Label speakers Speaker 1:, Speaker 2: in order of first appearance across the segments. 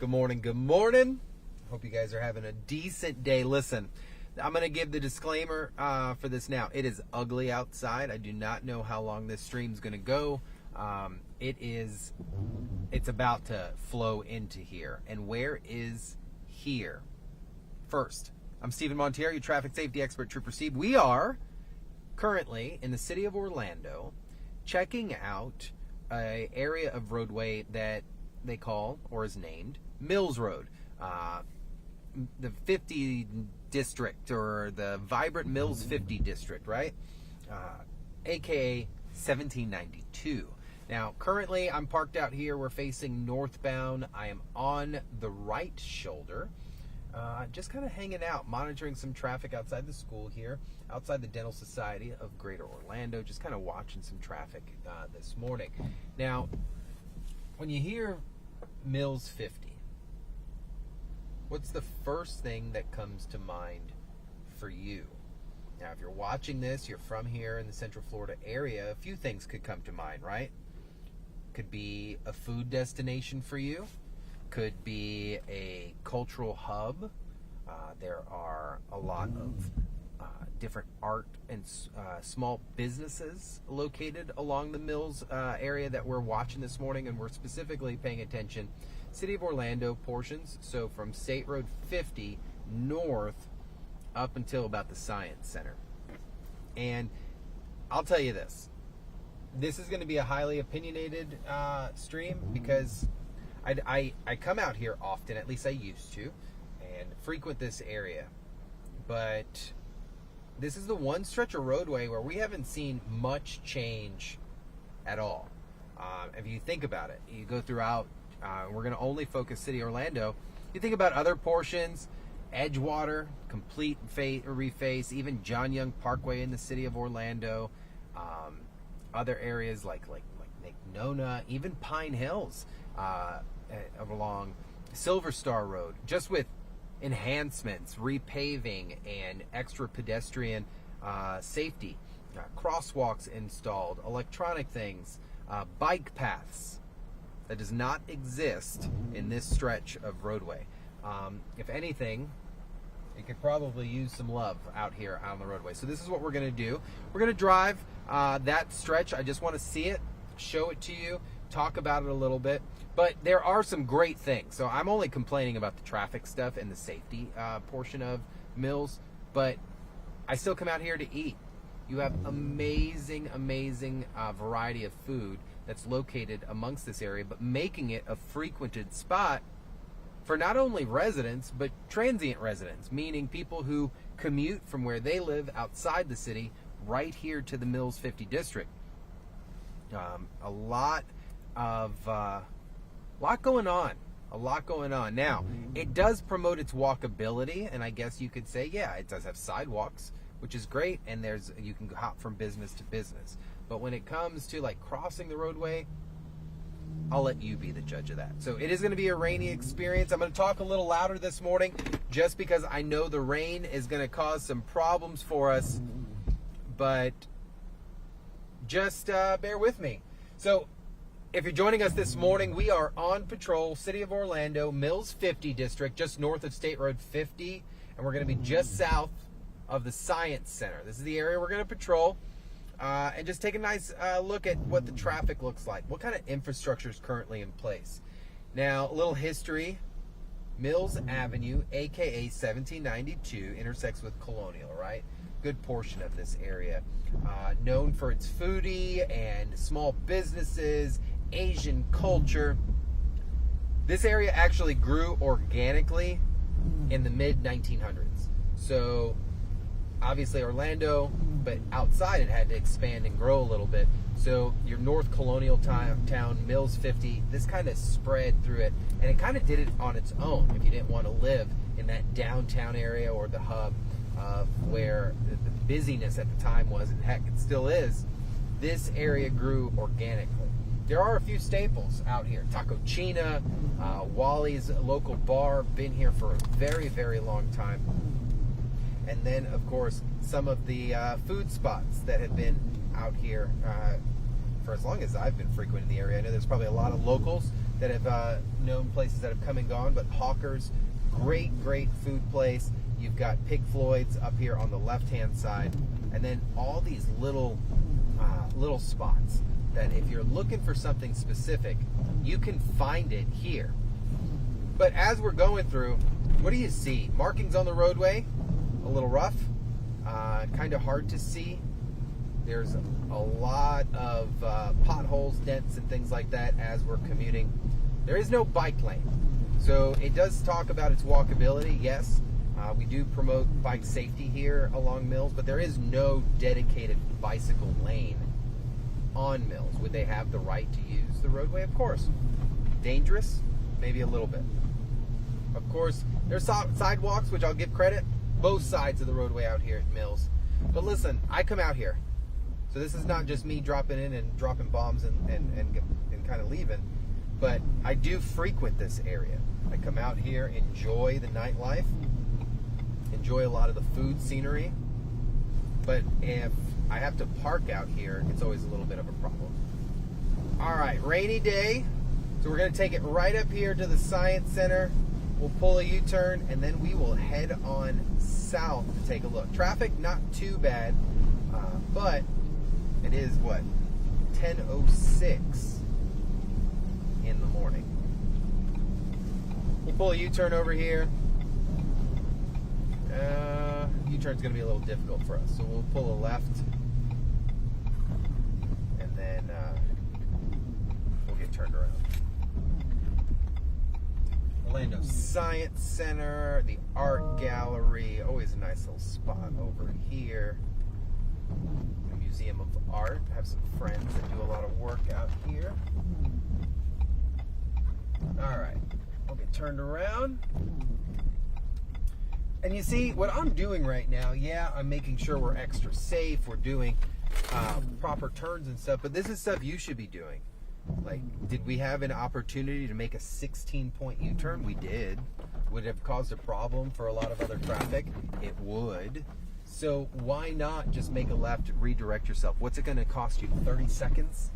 Speaker 1: Good morning. Good morning. Hope you guys are having a decent day. Listen, I'm going to give the disclaimer for this now. It is ugly outside. I do not know how long this stream's going to go. It's about to flow into here. And where is here? First, I'm Stephen Montiero, your traffic safety expert, Trooper Steve. We are currently in the city of Orlando checking out an area of roadway that they call, or is named, Mills Road. The 50 district, or the vibrant Mills 50 district, right? AKA 1792. Now, currently, I'm parked out here. We're facing northbound. I am on the right shoulder. Just kind of hanging out, monitoring some traffic outside the school here, outside the Dental Society of Greater Orlando, just kind of watching some traffic this morning. Now, when you hear Mills 50, what's the first thing that comes to mind for you? Now, if you're watching this, you're from here in the Central Florida area, a few things could come to mind, right? Could be a food destination for you. Could be a cultural hub. There are a lot of different art and small businesses located along the Mills area that we're watching this morning, and we're specifically paying attention City of Orlando portions, so from State Road 50 north up until about the Science Center. And I'll tell you this is going to be a highly opinionated stream, because I come out here often, at least I used to, and frequent this area. But this is the one stretch of roadway where we haven't seen much change at all. If you think about it, you go throughout, we're going to only focus City of Orlando. You think about other portions, Edgewater, complete reface, even John Young Parkway in the City of Orlando, other areas like Nona, even Pine Hills, along Silver Star Road, just with enhancements, repaving, and extra pedestrian safety, crosswalks installed, electronic things, bike paths that does not exist in this stretch of roadway. If anything, it could probably use some love out here on the roadway. So this is what we're going to do. We're going to drive that stretch. I just want to see it, show it to you, talk about it a little bit. But there are some great things. So I'm only complaining about the traffic stuff and the safety portion of Mills, but I still come out here to eat. You have amazing variety of food that's located amongst this area, but making it a frequented spot for not only residents, but transient residents, meaning people who commute from where they live outside the city right here to the Mills 50 district. A lot going on. Now, it does promote its walkability, and I guess you could say, yeah, it does have sidewalks, which is great, and you can hop from business to business. But when it comes to like crossing the roadway, I'll let you be the judge of that. So it is going to be a rainy experience. I'm going to talk a little louder this morning just because I know the rain is going to cause some problems for us, but just bear with me. So if you're joining us this morning, we are on patrol, City of Orlando, Mills 50 district, just north of State Road 50, and we're going to be just south of the Science Center. This is the area we're going to patrol, and just take a nice look at what the traffic looks like, what kind of infrastructure is currently in place. Now, a little history. Mills Avenue, aka 1792, intersects with Colonial, right? Good portion of this area. Known for its foodie and small businesses, Asian culture. This area actually grew organically in the mid-1900s. So, obviously Orlando, but outside it had to expand and grow a little bit. So, your North Colonial town, Mills 50, this kind of spread through it. And it kind of did it on its own if you didn't want to live in that downtown area or the hub of where the busyness at the time was, and heck, it still is. This area grew organically. There are a few staples out here. Taco China, Wally's local bar, been here for a very long time. And then, of course, some of the food spots that have been out here for as long as I've been frequenting the area. I know there's probably a lot of locals that have known places that have come and gone, but Hawker's, great food place. You've got Pig Floyd's up here on the left-hand side, and then all these little spots that if you're looking for something specific, you can find it here. But as we're going through, what do you see? Markings on the roadway, a little rough, kind of hard to see. There's a lot of potholes, dents, and things like that as we're commuting. There is no bike lane. So it does talk about its walkability, yes. We do promote bike safety here along Mills, but there is no dedicated bicycle lane on Mills. Would they have the right to use the roadway? Of course. Dangerous? Maybe a little bit. Of course, there's sidewalks, which I'll give credit, both sides of the roadway out here at Mills. But listen, I come out here. So this is not just me dropping in and dropping bombs and kind of leaving, but I do frequent this area. I come out here, enjoy the nightlife, enjoy a lot of the food scenery, but if I have to park out here, it's always a little bit of a problem. All right, rainy day, so we're gonna take it right up here to the Science Center. We'll pull a U-turn, and then we will head on south to take a look. Traffic, not too bad, but it is, what, 10:06 in the morning. We'll pull a U-turn over here. U-turn's going to be a little difficult for us, so we'll pull a left, and then we'll get turned around. Orlando Science Center, the Art Gallery, always a nice little spot over here. The Museum of Art, I have some friends that do a lot of work out here. All right, we'll get turned around. And you see, what I'm doing right now, yeah, I'm making sure we're extra safe, we're doing proper turns and stuff, but this is stuff you should be doing. Like, did we have an opportunity to make a 16-point U-turn? We did. Would it have caused a problem for a lot of other traffic? It would. So why not just make a left, redirect yourself? What's it going to cost you, 30 seconds?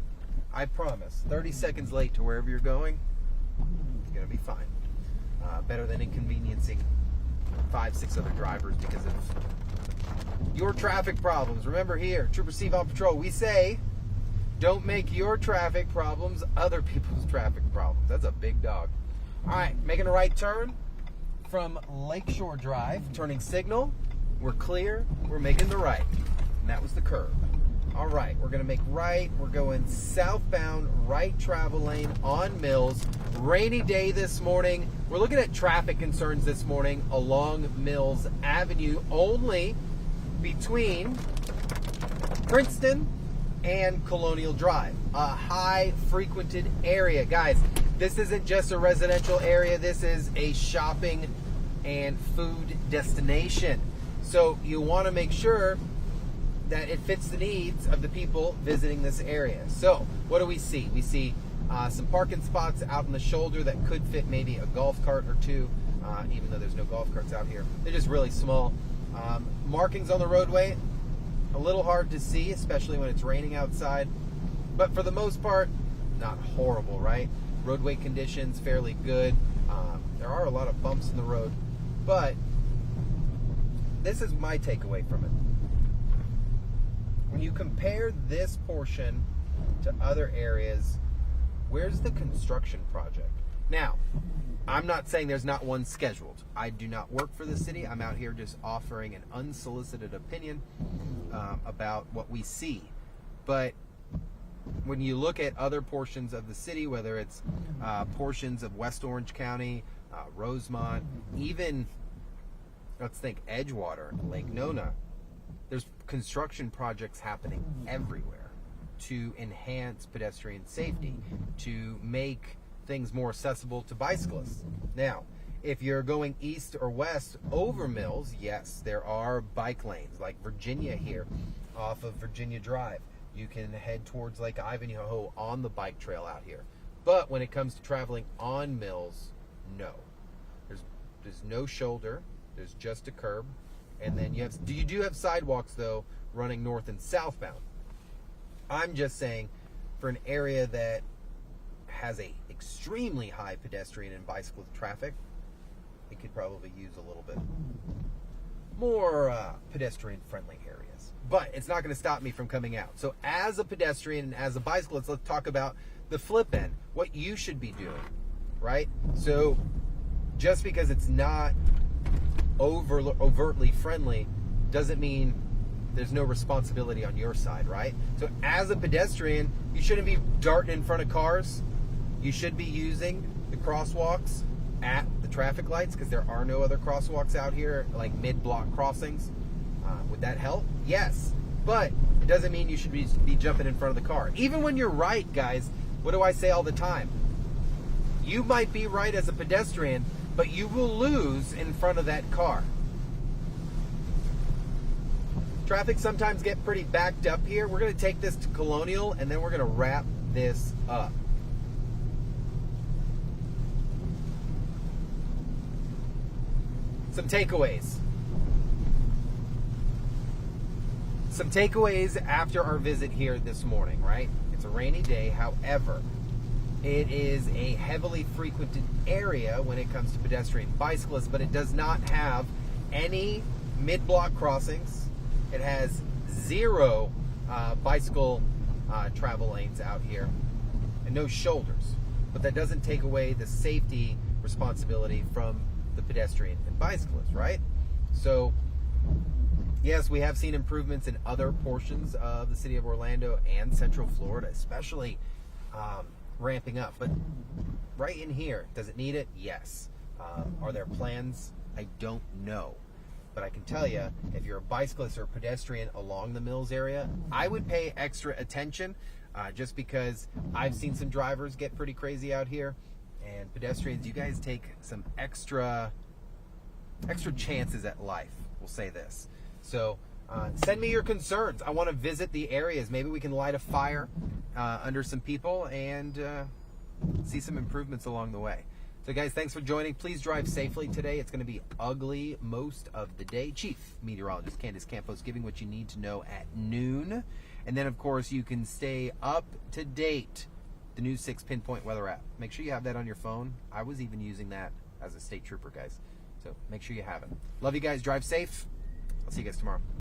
Speaker 1: I promise, 30 seconds late to wherever you're going, you're going to be fine. Better than inconveniencing 5-6 other drivers because of your traffic problems. Remember here, Trooper Steve on patrol, we say, don't make your traffic problems other people's traffic problems. That's a big dog. All right, making a right turn from Lakeshore Drive, turning signal. We're clear, we're making the right. And that was the curve. All right, we're gonna make right. We're going southbound, right travel lane on Mills. Rainy day this morning. We're looking at traffic concerns this morning along Mills Avenue, only between Princeton and Colonial Drive, a high frequented area. Guys, this isn't just a residential area. This is a shopping and food destination. So you want to make sure that it fits the needs of the people visiting this area. So what do we see? We see some parking spots out on the shoulder that could fit maybe a golf cart or two, even though there's no golf carts out here. They're just really small. Markings on the roadway, a little hard to see, especially when it's raining outside. But for the most part, not horrible, right? Roadway conditions, fairly good. There are a lot of bumps in the road, but this is my takeaway from it. When you compare this portion to other areas, where's the construction project? Now, I'm not saying there's not one scheduled. I do not work for the city. I'm out here just offering an unsolicited opinion about what we see. But when you look at other portions of the city, whether it's portions of West Orange County, Rosemont, even, let's think, Edgewater, Lake Nona, there's construction projects happening everywhere to enhance pedestrian safety, to make things more accessible to bicyclists. Now, if you're going east or west over Mills, yes, there are bike lanes like Virginia here off of Virginia Drive. You can head towards Lake Ivanhoe on the bike trail out here. But when it comes to traveling on Mills, no. There's no shoulder. There's just a curb. And then you do have sidewalks, though, running north and southbound. I'm just saying, for an area that has a extremely high pedestrian and bicycle traffic. It could probably use a little bit more pedestrian friendly areas, but it's not going to stop me from coming out. So as a pedestrian and as a bicyclist, let's talk about the flip end, what you should be doing, right? So just because it's not overtly friendly doesn't mean there's no responsibility on your side, right? So as a pedestrian, you shouldn't be darting in front of cars. You should be using the crosswalks at the traffic lights, because there are no other crosswalks out here, like mid-block crossings. Would that help? Yes. But it doesn't mean you should be jumping in front of the car. Even when you're right, guys, what do I say all the time? You might be right as a pedestrian, but you will lose in front of that car. Traffic sometimes get pretty backed up here. We're going to take this to Colonial, and then we're going to wrap this up. Some takeaways. Some takeaways after our visit here this morning, right? It's a rainy day. However, it is a heavily frequented area when it comes to pedestrian bicyclists, but it does not have any mid-block crossings. It has 0 bicycle travel lanes out here and no shoulders. But that doesn't take away the safety responsibility from the pedestrian and bicyclist, right? So yes, we have seen improvements in other portions of the city of Orlando and Central Florida, especially ramping up. But right in here, does it need it? Yes. Are there plans? I don't know. But I can tell you, if you're a bicyclist or a pedestrian along the Mills area, I would pay extra attention, just because I've seen some drivers get pretty crazy out here. And pedestrians, you guys take some extra chances at life. We'll say this. So send me your concerns. I want to visit the areas. Maybe we can light a fire under some people and see some improvements along the way. So guys, thanks for joining. Please drive safely today. It's going to be ugly most of the day. Chief Meteorologist Candace Campos giving what you need to know at noon. And then, of course, you can stay up to date. The News 6 Pinpoint Weather app. Make sure you have that on your phone. I was even using that as a state trooper, guys. So make sure you have it. Love you guys. Drive safe. I'll see you guys tomorrow.